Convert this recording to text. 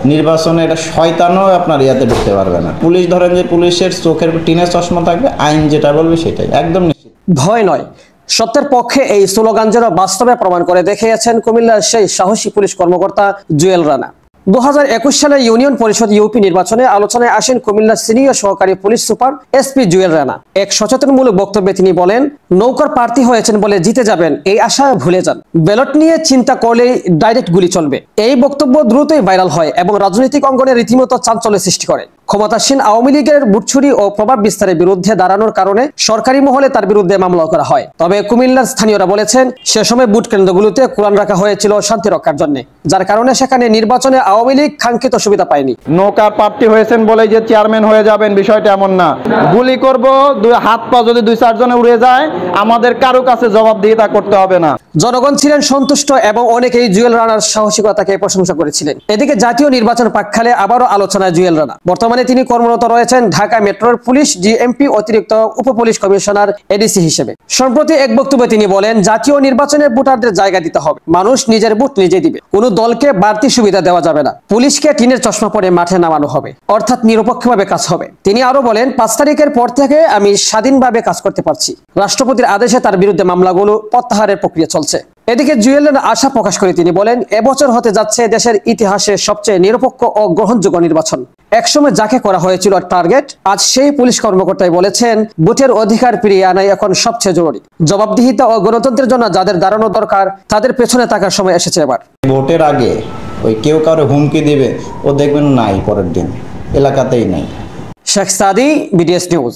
নির্বাচনে এটা শয়তানও আপনার ইয়াতে ঢুকতে পারবে না। পুলিশ ধরেন যে পুলিশের চোখের টিনের চশমা থাকবে, আইন যেটা বলবে সেটাই একদম নিশ্চিত। ভয় নয়, সত্যের পক্ষে এই স্লোগান যেন বাস্তবে প্রমাণ করে দেখিয়েছেন কুমিল্লার সেই সাহসী পুলিশ কর্মকর্তা জুয়েল রানা। 2021 সালে ইউনিয়ন পরিষদ ইউপি নির্বাচনে আলোচনায় আসেন কুমিল্লার সিনিয়র সহকারী police super SP Jewel Rana. এক সচেতনমূলক বক্তব্যে তিনি বলেন, নৌকার প্রার্থী হয়েছেন বলে জিতে যাবেন এই আশা ভুলে যান, ব্যালট নিয়ে চিন্তা করলেই ডাইরেক্ট গুলি চলবে। এই বক্তব্য দ্রুতই ভাইরাল হয় এবং রাজনৈতিক অঙ্গনে রীতিমতো চাঞ্চল্য সৃষ্টি করে। ক্ষমতাসীন আওয়ামী লীগের বুটছুরি ও প্রভাব বিস্তারের বিরুদ্ধে দাঁড়ানোর কারণে সরকারি মহলে তার বিরুদ্ধে মামলা করা হয়। তবে কুমিল্লার স্থানীয়রা বলেছেন, সে সময় বুট কেন্দ্রগুলোতে কোরআন রাখা হয়েছিল শান্তি রক্ষার জন্য, যার কারণে সেখানে নির্বাচনে আওয়ামী লীগ কাঙ্ক্ষিত সুবিধা পায়নি। নৌকার প্রার্থী হয়েছেন বলে যে চেয়ারম্যান হয়ে যাবেন বিষয়টা এমন না। গুলি করব, হাত পা যদি 2-4 জনে উড়ে যায়, আমাদের কারো কাছে জবাবদিহিতা করতে হবে না। জনগণ ছিলেন সন্তুষ্ট এবং অনেকেই জুয়েল রানার সাহসিকতাকে প্রশংসা করেছিলেন। এদিকে জাতীয় নির্বাচন প্রাক্কালে আবারও আলোচনায় জুয়েল রানা। বর্তমানে তিনি কর্মরত রয়েছেন ঢাকা মেট্রোর পুলিশ জিএমপি অতিরিক্ত উপপুলিশ কমিশনার এডিসি হিসেবে। সম্প্রতি এক বক্তব্যে তিনি বলেন, জাতীয় নির্বাচনে ভোটারদের জায়গা দিতে হবে, মানুষ নিজের ভোট নিজে দিবে, কোনো দলকে বাড়তি সুবিধা দেওয়া যাবে না, পুলিশকে টিনের চশমা পরে মাঠে নামানো হবে, অর্থাৎ নিরপেক্ষভাবে কাজ হবে। তিনি আরো বলেন, 5 তারিখের পর থেকে আমি স্বাধীনভাবে কাজ করতে পারছি, রাষ্ট্রপতির আদেশে তার বিরুদ্ধে মামলাগুলো প্রত্যাহারের প্রক্রিয়া চলছে। এদিকে জুয়েল রানা আশা প্রকাশ করে তিনি বলেন, এবছর হতে যাচ্ছে দেশের ইতিহাসে সবচেয়ে নিরপেক্ষ ও গ্রহণযোগ্য নির্বাচন। একসময় যাকে করা হয়েছিল টার্গেট, আজ সেই পুলিশ কর্মকর্তাই বলেছেন, ভোটের অধিকার ফিরিয়ে আনাই এখন সবচেয়ে জরুরি। জবাবদিহিতা ও গণতন্ত্রের জন্য যাদের দাঁড়ানো দরকার, তাদের পেছনে থাকার সময় এসেছে এবার। ভোটের আগে ওই কেউ কারো হুমকি দিবে, ও দেখবেন নাই, পরের দিন এলাকাতেই নাই। শেখ সাদি, বিডিএস নিউজ।